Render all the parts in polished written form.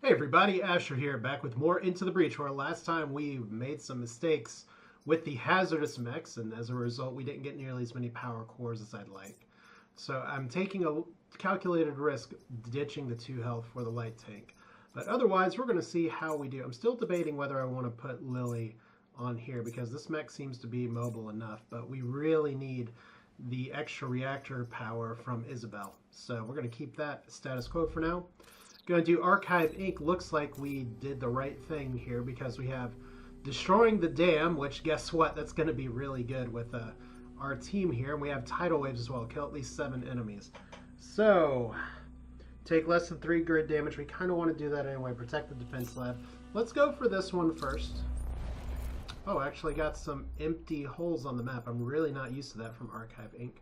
Hey everybody, Asher here, back with more Into the Breach, where last time we made some mistakes with the Hazardous Mechs, and as a result we didn't get nearly as many power cores as I'd like. So I'm taking a calculated risk ditching the 2 health for the light tank. But otherwise, we're going to see how we do. I'm still debating whether I want to put Lily on here, because this mech seems to be mobile enough, but we really need the extra reactor power from Isabel. So we're going to keep that status quo for now. Going to do Archive Inc. Looks like we did the right thing here, because we have Destroying the Dam, which guess what? That's going to be really good with our team here. And we have Tidal Waves as well. Kill at least 7 enemies. So, take less than 3 grid damage. We kind of want to do that anyway. Protect the defense lab. Let's go for this one first. Oh, actually got some empty holes on the map. I'm really not used to that from Archive Inc.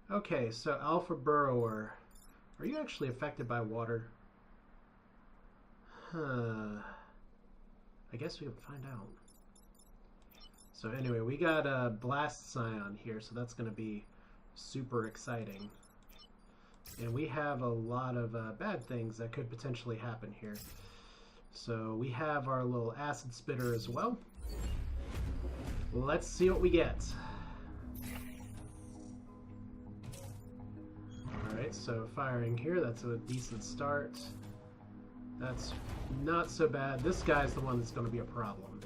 Okay, so Alpha Burrower. Are you actually affected by water? I guess we can find out. So anyway, we got a Blast Scion here, so that's going to be super exciting. And we have a lot of bad things that could potentially happen here. So we have our little Acid Spitter as well. Let's see what we get. Alright, so firing here, that's a decent start. That's not so bad. This guy's the one that's going to be a problem.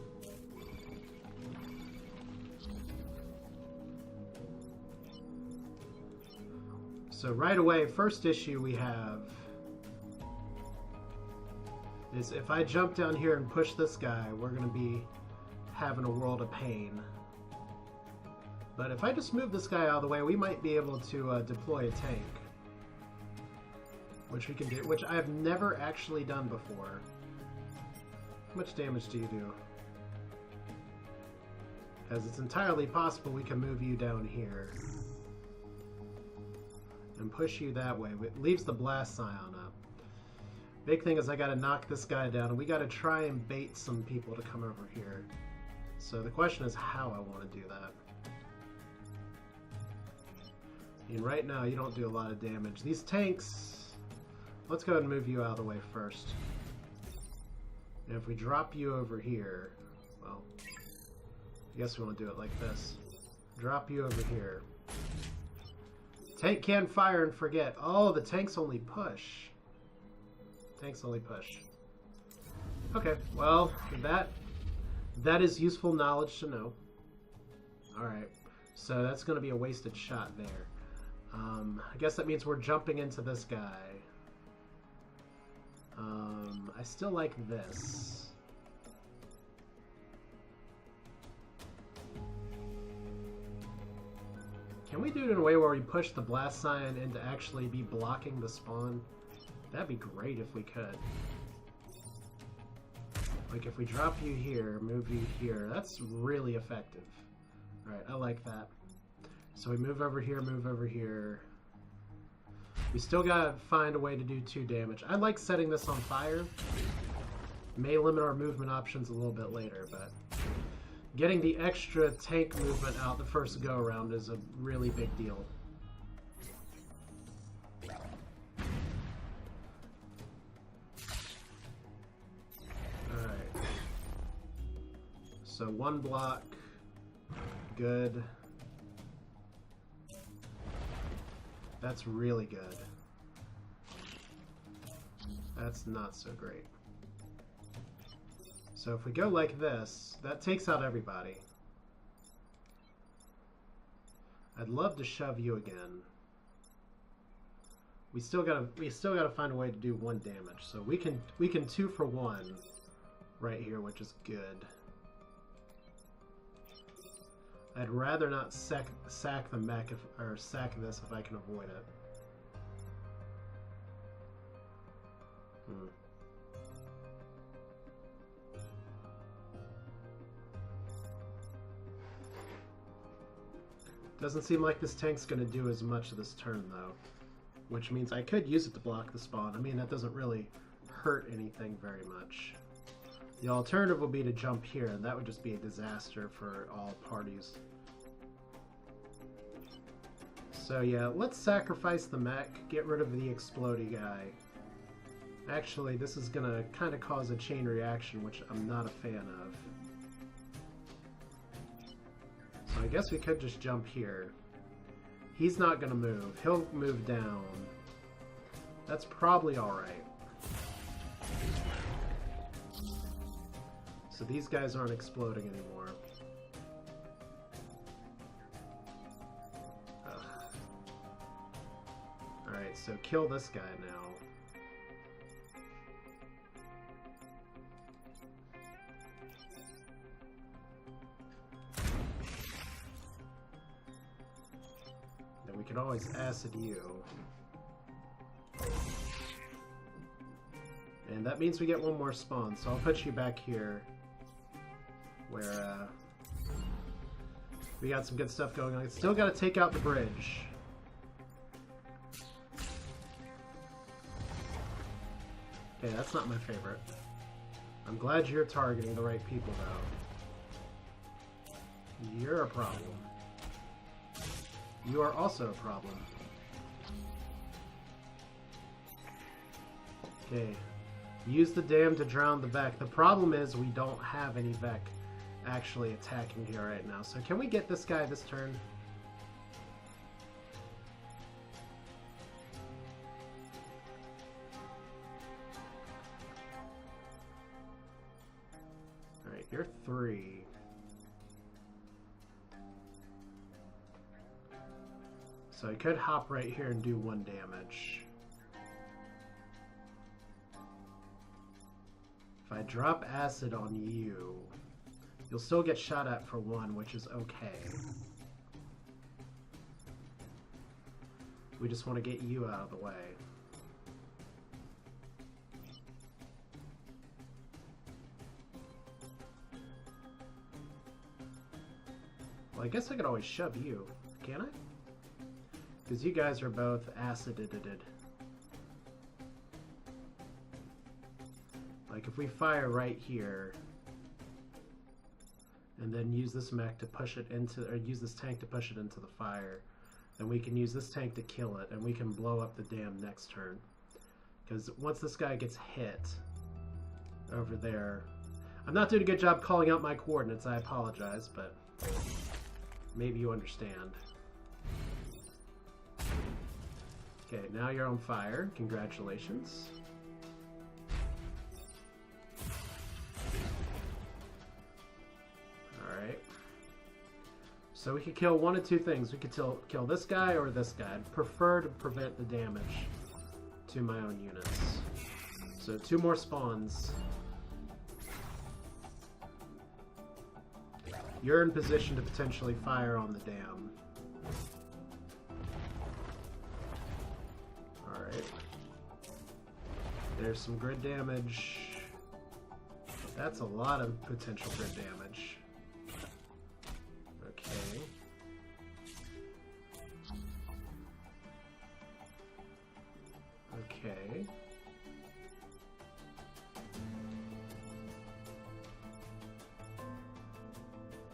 So right away, first issue we have is if I jump down here and push this guy, we're going to be having a world of pain. But if I just move this guy out of the way, we might be able to deploy a tank. Which we can do, which I've never actually done before. How much damage do you do? Because it's entirely possible we can move you down here. And push you that way. It leaves the Blast Scion up. Big thing is I gotta knock this guy down, and we gotta try and bait some people to come over here. So the question is how I want to do that. I mean, right now you don't do a lot of damage. These tanks... Let's go ahead and move you out of the way first. And if we drop you over here, well, I guess we want to do it like this. Drop you over here. Tank can fire and forget. Oh, the tanks only push. Tanks only push. Okay, well, that is useful knowledge to know. Alright, so that's going to be a wasted shot there. I guess that means we're jumping into this guy. I still like this. Can we do it in a way where we push the Blast Scion into actually be blocking the spawn? That'd be great if we could. Like if we drop you here, move you here, that's really effective. Alright, I like that. So we move over here, move over here. We still gotta find a way to do 2 damage. I like setting this on fire. May limit our movement options a little bit later, but getting the extra tank movement out the first go-around is a really big deal. Alright. So 1 block. Good. That's really good. That's not so great. So if we go like this, that takes out everybody. I'd love to shove you again. We still gotta find a way to do 1 damage. So we can 2 for 1 right here, which is good. I'd rather not sack the mech or sack this if I can avoid it. Doesn't seem like this tank's going to do as much this turn though, which means I could use it to block the spawn. I mean, that doesn't really hurt anything very much. The alternative would be to jump here, and that would just be a disaster for all parties. So yeah, let's sacrifice the mech, get rid of the explodey guy. Actually, this is gonna kind of cause a chain reaction, which I'm not a fan of. So I guess we could just jump here. He's not gonna move. He'll move down. That's probably alright. So these guys aren't exploding anymore. Alright, so kill this guy now. Then we can always acid you. And that means we get one more spawn, so I'll put you back here where we got some good stuff going on. Still got to take out the bridge. Okay, that's not my favorite. I'm glad you're targeting the right people, though. You're a problem. You are also a problem. Okay. Use the dam to drown the Vec. The problem is we don't have any Vec actually attacking here right now. So can we get this guy this turn? Alright, you're 3. So I could hop right here and do 1 damage. If I drop acid on you, you'll still get shot at for 1, which is okay. We just want to get you out of the way. Well, I guess I could always shove you, can I? Because you guys are both acided. Like if we fire right here and then use this mech to push it into, or use this tank to push it into the fire, then we can use this tank to kill it and we can blow up the dam next turn. Because once this guy gets hit over there, I'm not doing a good job calling out my coordinates, I apologize, but maybe you understand. Okay, now you're on fire. Congratulations. Alright. So we could kill one of 2 things. We could kill this guy or this guy. I'd prefer to prevent the damage to my own units. So 2 more spawns. You're in position to potentially fire on the dam. Alright. There's some grid damage. That's a lot of potential grid damage. Okay. Okay.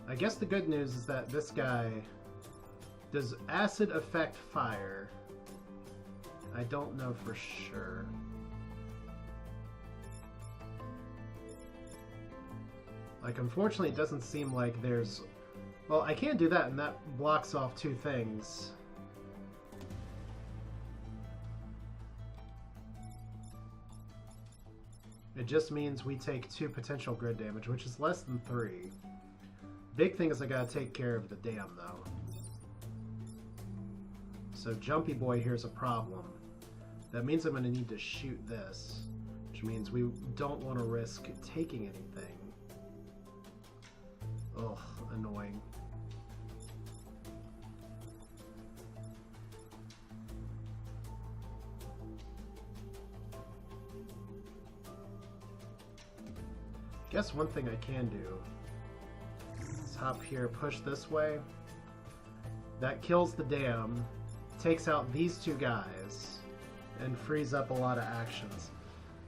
I guess the good news is that this guy... Does acid affect fire? I don't know for sure. Like, unfortunately, it doesn't seem like there's... Well, I can't do that, and that blocks off 2 things. It just means we take 2 potential grid damage, which is less than 3. Big thing is I gotta take care of the dam, though. So Jumpy Boy here's a problem. That means I'm gonna need to shoot this, which means we don't want to risk taking anything. Ugh, annoying. Guess one thing I can do is hop here, push this way. That kills the dam, takes out these 2 guys, and frees up a lot of actions.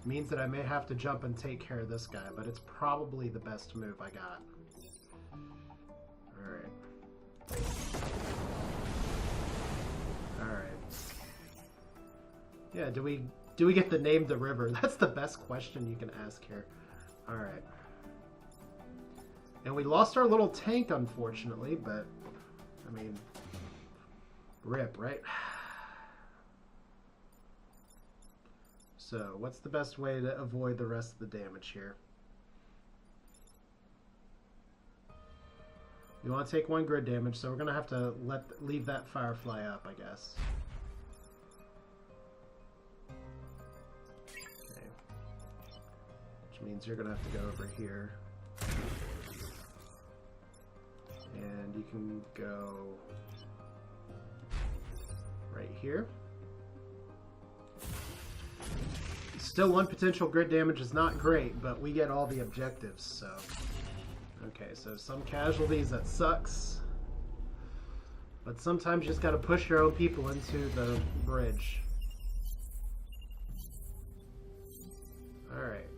Means that I may have to jump and take care of this guy, but it's probably the best move I got. Alright. Alright. Yeah, do we Do we get to name the river? That's the best question you can ask here. Alright. And we lost our little tank, unfortunately, but, I mean, rip, right? So, what's the best way to avoid the rest of the damage here? We want to take 1 grid damage, so we're going to have to leave that Firefly up, I guess. Okay. Which means you're going to have to go over here. And you can go right here. Still 1 potential grid damage is not great, but we get all the objectives, so... Okay, so some casualties, that sucks. But sometimes you just gotta push your own people into the bridge. Alright.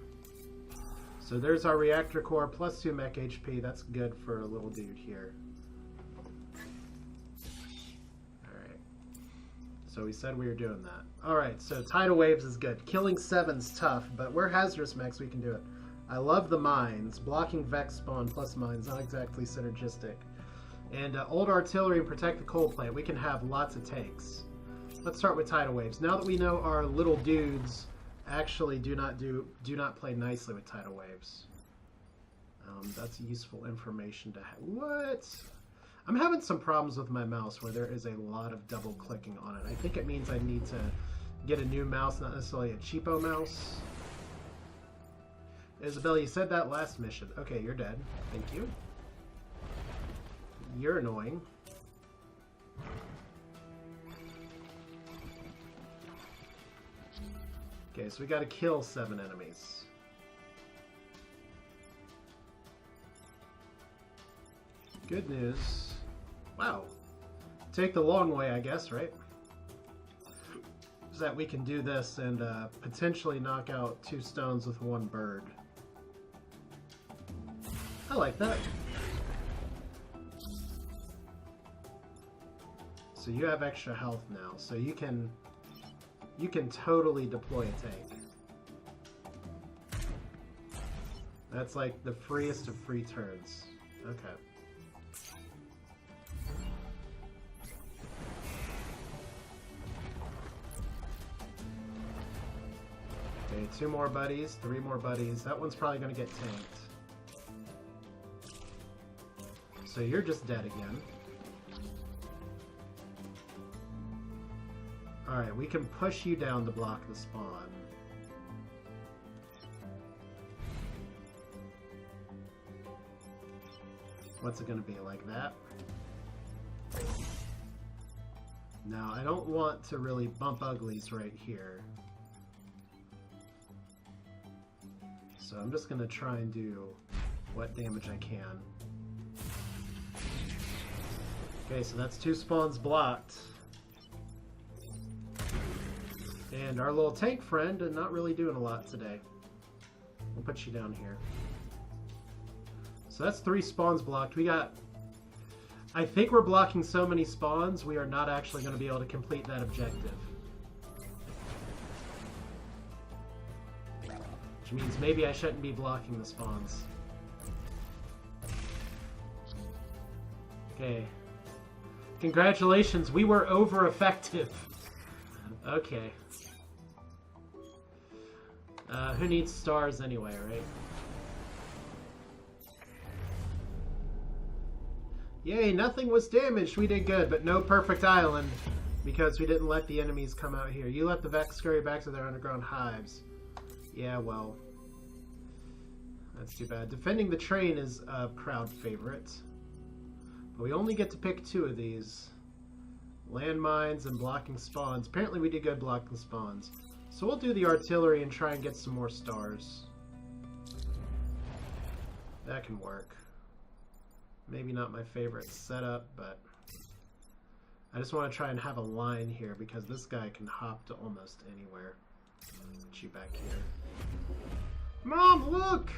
So there's our reactor core, plus 2 mech HP. That's good for a little dude here. Alright. So we said we were doing that. Alright, so Tidal Waves is good. Killing 7's tough, but we're Hazardous Mechs, we can do it. I love the mines. Blocking Vex spawn plus mines, not exactly synergistic. And old artillery and protect the coal plant. We can have lots of tanks. Let's start with Tidal Waves. Now that we know our little dudes actually do not play nicely with Tidal Waves. That's useful information to have. What? I'm having some problems with my mouse where there is a lot of double clicking on it. I think it means I need to get a new mouse, not necessarily a cheapo mouse. Isabel, you said that last mission. Okay, you're dead. Thank you. You're annoying. Okay, so we gotta kill 7 enemies. Good news. Wow. Take the long way, I guess, right? Is that we can do this and potentially knock out 2 stones with 1 bird. I like that. So you have extra health now, so you can totally deploy a tank. That's like the freest of free turns. Okay. Okay, 2 more buddies, 3 more buddies. That one's probably going to get tanked. So you're just dead again. Alright, we can push you down to block the spawn. What's it going to be, like that? Now, I don't want to really bump uglies right here. So I'm just going to try and do what damage I can. Okay, so that's 2 spawns blocked. And our little tank friend is not really doing a lot today. We'll put you down here. So that's 3 spawns blocked. We got... I think we're blocking so many spawns, we are not actually going to be able to complete that objective. Which means maybe I shouldn't be blocking the spawns. Okay. Congratulations, we were over effective. Okay. Who needs stars anyway, right? Yay, nothing was damaged. We did good, but no perfect island because we didn't let the enemies come out here. You let the Vex scurry back to their underground hives. Yeah, well. That's too bad. Defending the train is a crowd favorite. But we only get to pick 2 of these. Landmines and blocking spawns. Apparently we did good blocking spawns. So we'll do the artillery and try and get some more stars. That can work. Maybe not my favorite setup, but I just want to try and have a line here because this guy can hop to almost anywhere. Put you back here. Mom, look!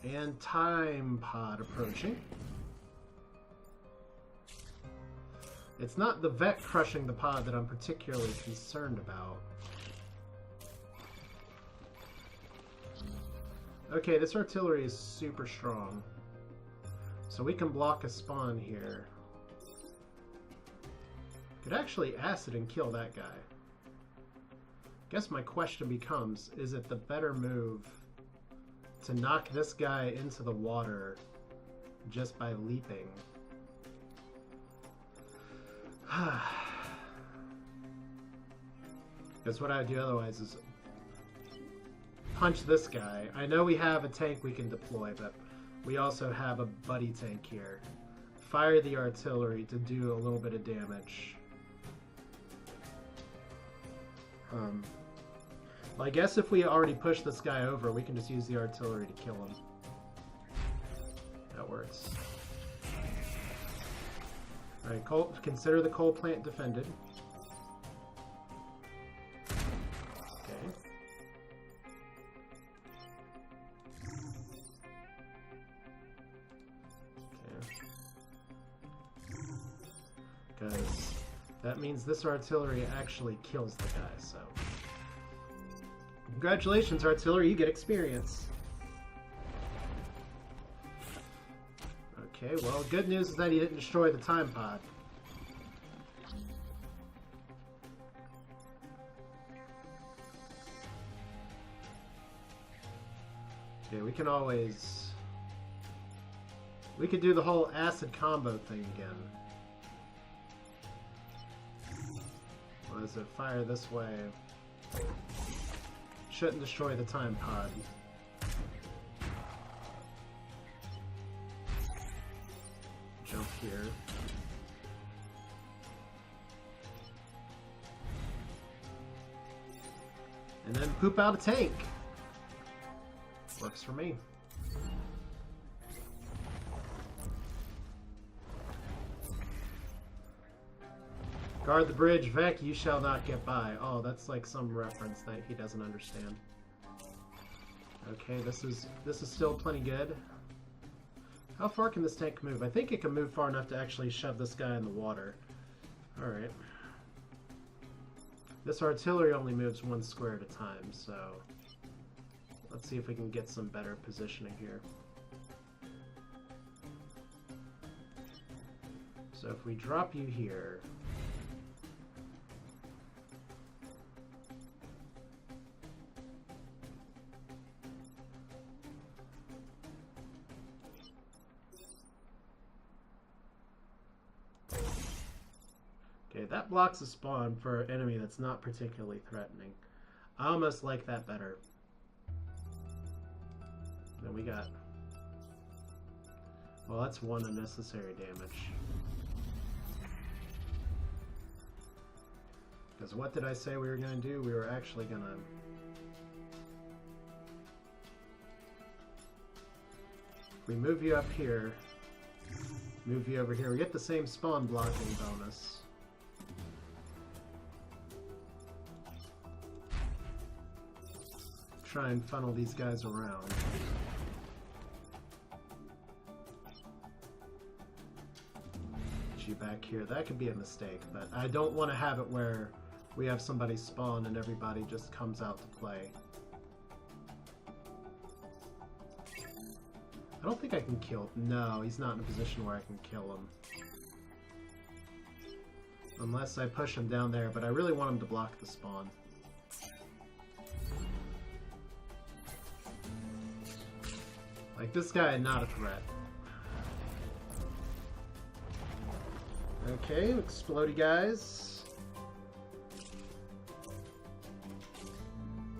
And time pod approaching. It's not the Vet crushing the pod that I'm particularly concerned about. Okay, this artillery is super strong. So we can block a spawn here. Could actually acid and kill that guy. Guess my question becomes, is it the better move to knock this guy into the water just by leaping? Because what I would do otherwise is punch this guy. I know we have a tank we can deploy, but we also have a buddy tank here. Fire the artillery to do a little bit of damage. Well, I guess if we already push this guy over, we can just use the artillery to kill him. That works. Alright, consider the coal plant defended. Okay. Because that means this artillery actually kills the guy, so... Congratulations, artillery, you get experience. Okay, well, good news is that he didn't destroy the time pod. Okay, we can always... We could do the whole acid combo thing again. What is it? Fire this way. Shouldn't destroy the time pod. Jump here. And then poop out a tank. Works for me. Guard the bridge, Vec, you shall not get by. Oh, that's like some reference that he doesn't understand. Okay, this is still plenty good. How far can this tank move? I think it can move far enough to actually shove this guy in the water. Alright. This artillery only moves 1 square at a time, so... Let's see if we can get some better positioning here. So if we drop you here... Okay, that blocks a spawn for an enemy that's not particularly threatening. I almost like that better. Then we got... Well, that's 1 unnecessary damage. Because what did I say we were going to do? We were actually going to... If we move you up here, move you over here, we get the same spawn blocking bonus. Try and funnel these guys around. Get you back here. That could be a mistake, but I don't want to have it where we have somebody spawn and everybody just comes out to play. I don't think I can kill... No, he's not in a position where I can kill him. Unless I push him down there, but I really want him to block the spawn. Like, this guy, not a threat. Okay, explodey guys.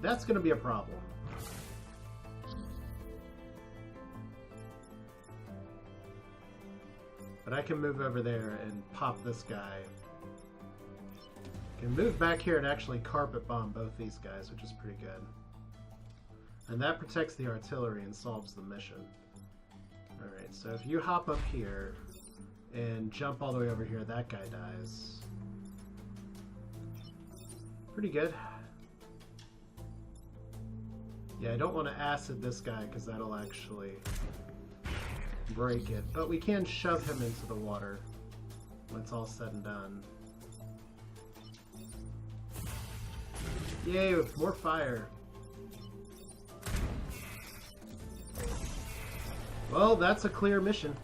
That's gonna be a problem. But I can move over there and pop this guy. I can move back here and actually carpet bomb both these guys, which is pretty good. And that protects the artillery and solves the mission. Alright, so if you hop up here and jump all the way over here, that guy dies. Pretty good. Yeah, I don't want to acid this guy because that'll actually break it. But we can shove him into the water when it's all said and done. Yay, with more fire. Well, that's a clear mission.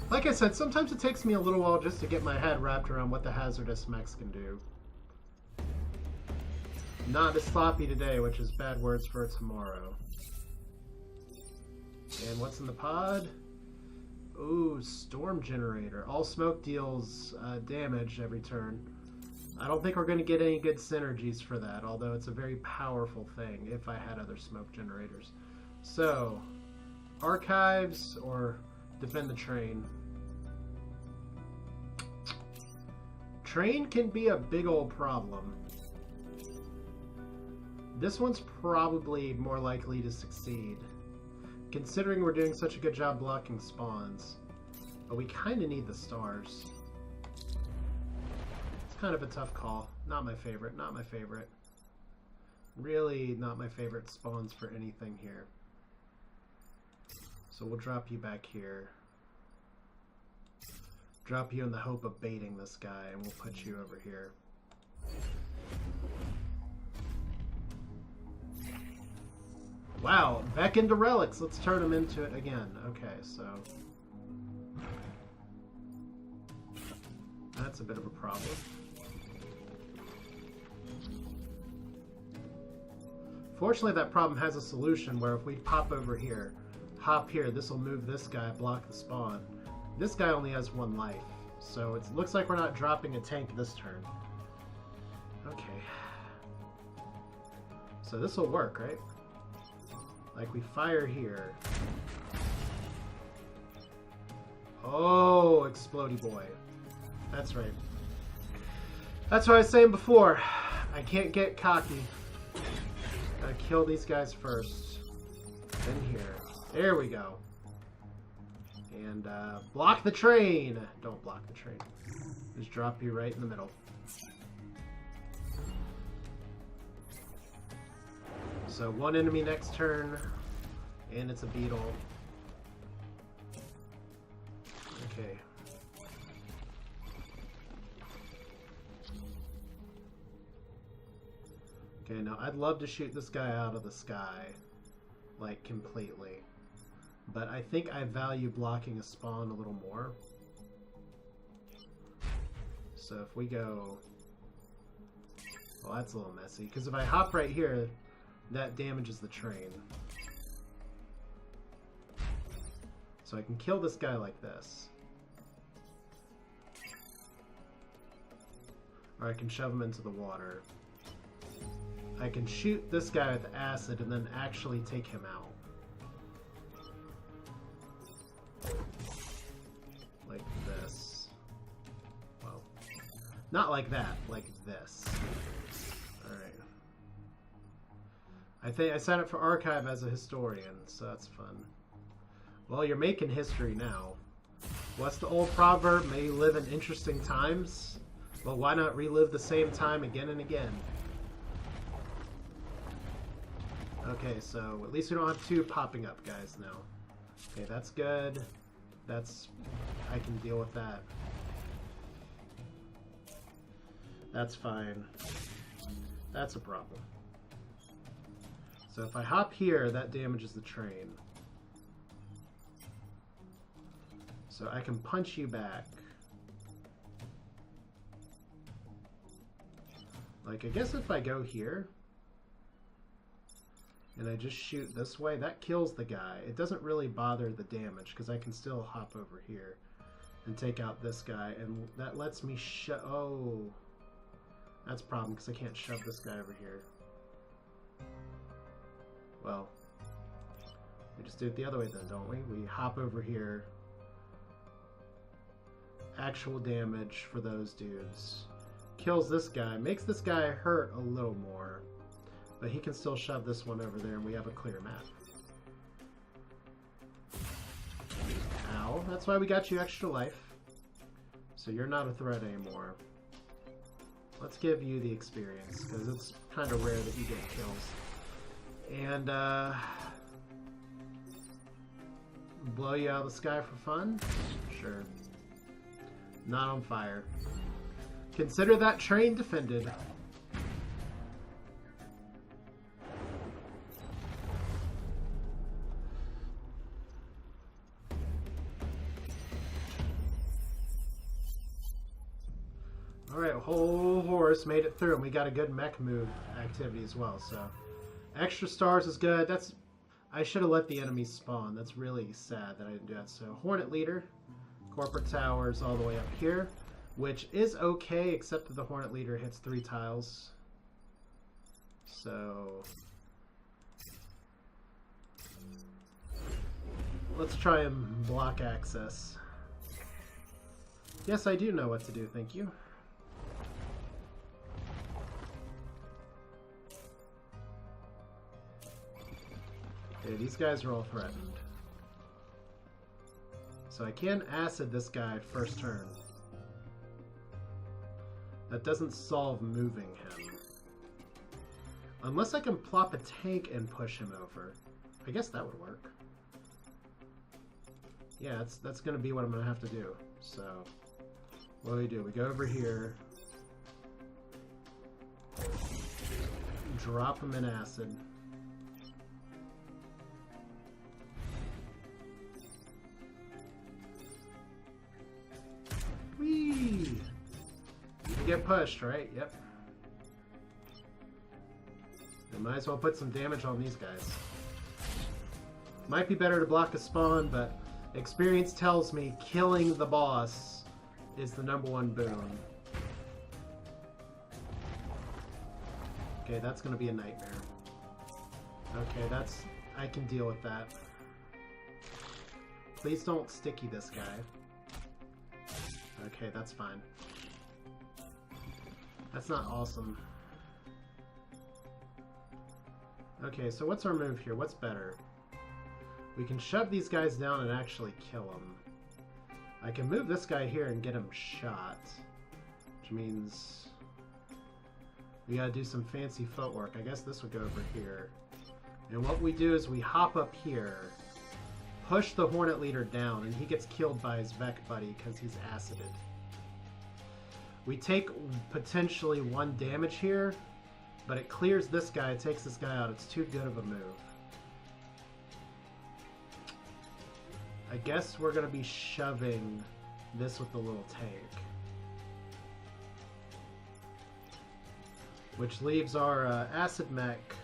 Like I said, sometimes it takes me a little while just to get my head wrapped around what the Hazardous Mechs can do. Not as sloppy today, which is bad words for tomorrow. And what's in the pod? Ooh, Storm Generator. All smoke deals damage every turn. I don't think we're going to get any good synergies for that, although it's a very powerful thing if I had other smoke generators. So, archives or defend the train. Train can be a big old problem. This one's probably more likely to succeed, considering we're doing such a good job blocking spawns. But we kind of need the stars. It's kind of a tough call. Not my favorite, not my favorite. Really not my favorite spawns for anything here. So we'll drop you back here. Drop you in the hope of baiting this guy, and we'll put you over here. Wow, back into relics. Let's turn them into it again. Okay, so that's a bit of a problem. Fortunately, that problem has a solution where if we pop over here, hop here, this will move this guy, block the spawn. This guy only has 1 life, so it looks like we're not dropping a tank this turn. Okay. So this will work, right? Like, we fire here. Oh, explodey boy. That's right. That's what I was saying before. I can't get cocky. Gotta kill these guys first. Then here. There we go. And block the train. Don't block the train. Just drop you right in the middle. So 1 enemy next turn, and it's a beetle. Okay. Okay, now I'd love to shoot this guy out of the sky, like completely. But I think I value blocking a spawn a little more. So if we go... Well, that's a little messy, because if I hop right here, that damages the train. So I can kill this guy like this. Or I can shove him into the water. I can shoot this guy with acid and then actually take him out. Like this. Well, not like that, like this. Alright. I think I signed up for Archive as a historian, so that's fun. Well, you're making history now. What's the old proverb? May you live in interesting times? Well, why not relive the same time again and again? Okay, so at least we don't have 2 popping up guys now. Okay, that's good. That's... I can deal with that. That's fine. That's a problem. So if I hop here, that damages the train. So I can punch you back. Like, I guess if I go here, and I just shoot this way, that kills the guy. It doesn't really bother the damage, because I can still hop over here and take out this guy, and that lets me oh, that's a problem, because I can't shove this guy over here. Well, we just do it the other way then, don't we? We hop over here. Actual damage for those dudes. Kills this guy. Makes this guy hurt a little more. But he can still shove this one over there and we have a clear map. Ow. That's why we got you extra life. So you're not a threat anymore. Let's give you the experience, because it's kind of rare that you get kills. And, blow you out of the sky for fun? Sure. Not on fire. Consider that train defended. Alright, whole horse made it through, and we got a good mech move activity as well, so... Extra stars is good. That's... I should have let the enemies spawn. That's really sad that I didn't do that. So, Hornet Leader. Corporate Towers all the way up here. Which is okay, except that the Hornet Leader hits 3 tiles. So... let's try and block access. Yes, I do know what to do, thank you. Okay, these guys are all threatened. So I can acid this guy first turn. That doesn't solve moving him. Unless I can plop a tank and push him over. I guess that would work. Yeah, that's going to be what I'm going to have to do. So, what do? We go over here. Drop him in acid. Whee! You can get pushed, right? Yep. I might as well put some damage on these guys. Might be better to block a spawn, but experience tells me killing the boss is the #1 boon. Okay, that's gonna be a nightmare. Okay, that's... I can deal with that. Please don't sticky this guy. Okay, that's fine. That's not awesome. Okay, so what's our move here? What's better? We can shove these guys down and actually kill them. I can move this guy here and get him shot. Which means... we gotta do some fancy footwork. I guess this would go over here. And what we do is we hop up here, push the Hornet Leader down, and he gets killed by his mech buddy because he's acided. We take potentially 1 damage here, but it clears this guy, it takes this guy out. It's too good of a move. I guess we're going to be shoving this with the little tank. Which leaves our acid mech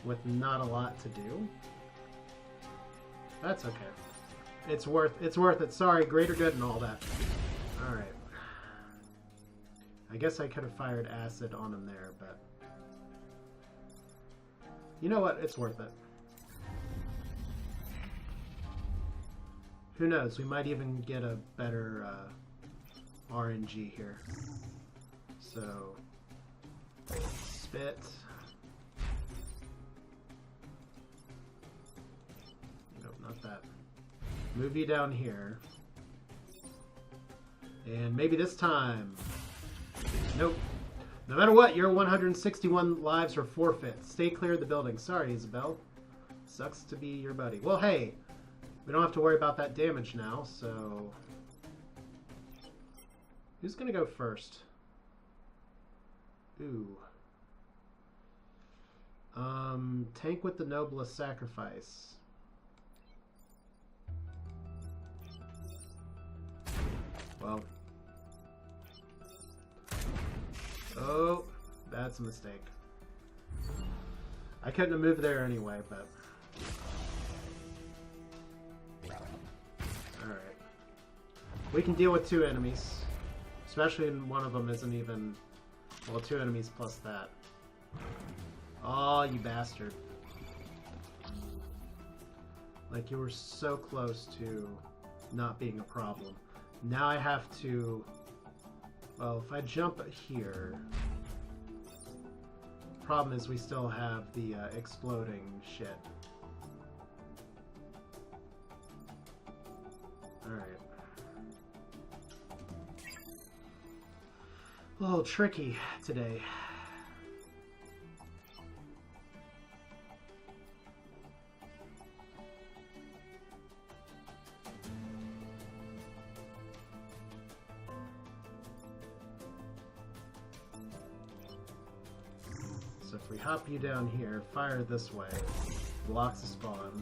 with not a lot to do. That's okay. It's worth it. Sorry, greater good and all that. Alright. I guess I could have fired acid on him there, but... you know what? It's worth it. Who knows? We might even get a better RNG here. So... spit. Nope, not that. Move you down here. And maybe this time... nope. No matter what, your 161 lives are forfeit. Stay clear of the building. Sorry, Isabel. Sucks to be your buddy. Well, hey, we don't have to worry about that damage now, so... who's gonna go first? Ooh. Tank with the noblest sacrifice. Well... oh, that's a mistake. I couldn't have moved there anyway, but... alright. We can deal with 2 enemies. Especially when one of them isn't even... well, 2 enemies plus that. Oh, you bastard. Like, you were so close to not being a problem. Now I have to... well, if I jump here... problem is we still have the exploding shit. Alright. A little tricky today. So if we hop you down here, fire this way, blocks the spawn.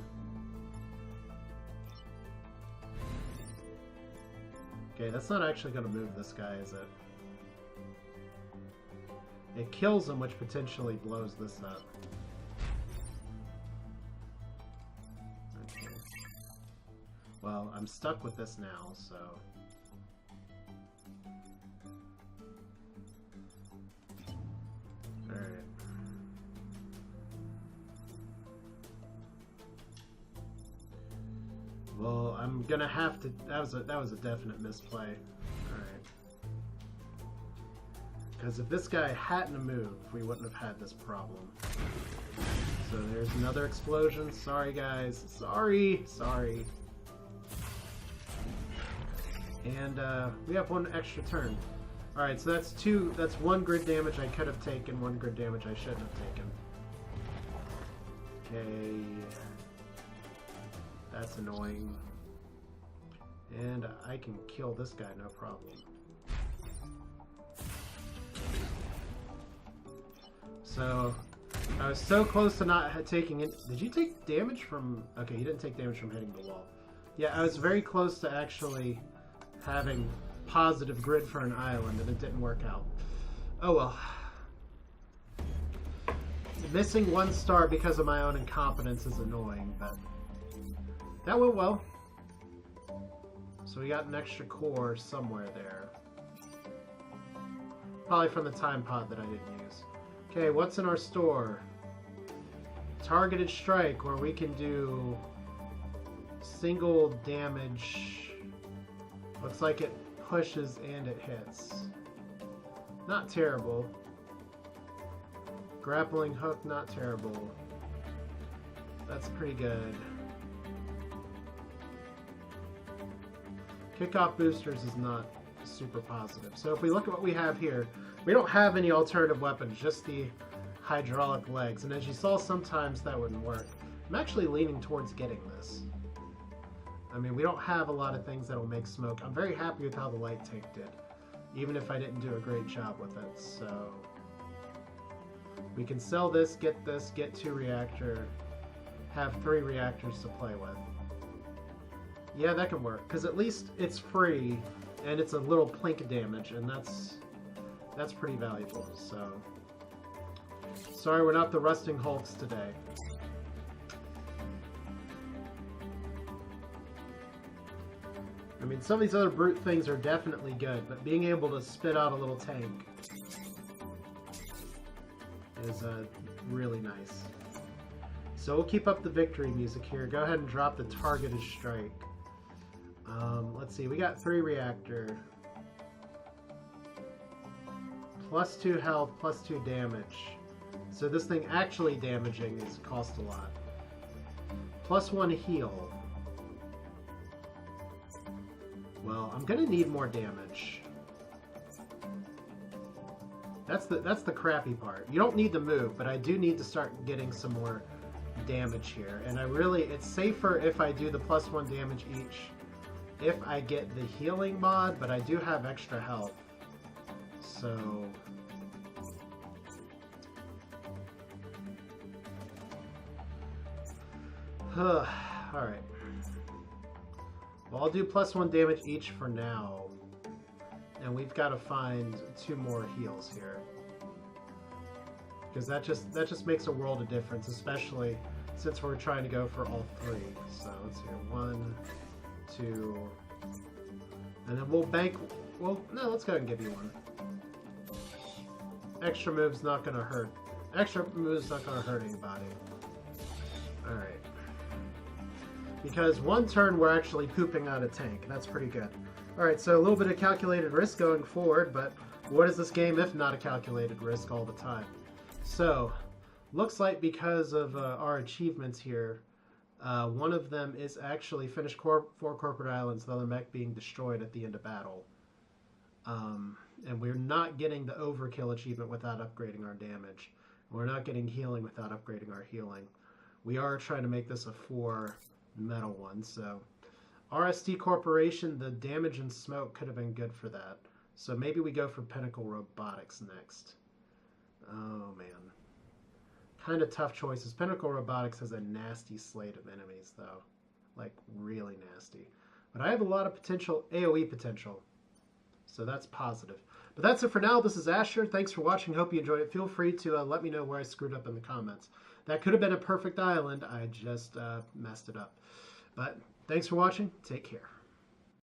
Okay, that's not actually going to move this guy, is it? It kills them, which potentially blows this up. Okay. Well, I'm stuck with this now, so... Alright. Well, I'm gonna have to... That was a definite misplay. Alright. Because if this guy hadn't moved, we wouldn't have had this problem. So there's another explosion. Sorry, guys. Sorry. And we have one extra turn. Alright, so that's one grid damage I could have taken, one grid damage I shouldn't have taken. Okay. That's annoying. And I can kill this guy, no problem. So, I was so close to not taking it. Did you take damage from... Okay, you didn't take damage from hitting the wall. Yeah, I was very close to actually having positive grid for an island, and it didn't work out. Oh well. Missing one star because of my own incompetence is annoying, but that went well. So we got an extra core somewhere there. Probably from the time pod that I didn't use. Okay, what's in our store? Targeted strike, where we can do single damage. Looks like it pushes and it hits. Not terrible. Grappling hook, not terrible. That's pretty good. Kickoff boosters is not super positive. So if we look at what we have here, we don't have any alternative weapons, just the hydraulic legs. And as you saw, sometimes that wouldn't work. I'm actually leaning towards getting this. I mean, we don't have a lot of things that'll make smoke. I'm very happy with how the light tank did, even if I didn't do a great job with it. So we can sell this, get 2 reactor, have 3 reactors to play with. Yeah, that can work, because at least it's free, and it's a little plink damage, and that's pretty valuable. So sorry we're not the Rusting Hulks today. I mean, some of these other brute things are definitely good, but being able to spit out a little tank is really nice. So we'll keep up the victory music here. Go ahead and drop the targeted strike. Let's see, we got 3 reactor. Plus 2 health, plus 2 damage. So this thing actually damaging is cost a lot. Plus 1 heal. Well, I'm gonna need more damage. That's the crappy part. You don't need to move, but I do need to start getting some more damage here. And it's safer if I do the plus 1 damage each if I get the healing mod, but I do have extra health. So alright. Well, I'll do plus 1 damage each for now. And we've got to find 2 more heals here. Because that just makes a world of difference, especially since we're trying to go for all 3. So let's see, 1, 2, and then we'll bank. Well, no, let's go ahead and give you 1. Extra move's not gonna hurt. Extra move's not gonna hurt anybody. All right. Because 1 turn we're actually pooping out a tank. That's pretty good. Alright, so a little bit of calculated risk going forward, but what is this game if not a calculated risk all the time? So, looks like because of our achievements here, one of them is actually finish 4 corporate islands, the other mech being destroyed at the end of battle. And we're not getting the overkill achievement without upgrading our damage. We're not getting healing without upgrading our healing. We are trying to make this a 4 metal one, so RST Corporation, the damage and smoke could have been good for that. So maybe we go for Pinnacle Robotics next. Oh man. Kind of tough choices. Pinnacle Robotics has a nasty slate of enemies though. Like really nasty. But I have a lot of potential, AoE potential. So that's positive. But that's it for now. This is Asher. Thanks for watching. Hope you enjoyed it. Feel free to let me know where I screwed up in the comments. That could have been a perfect island. I just messed it up. But thanks for watching. Take care.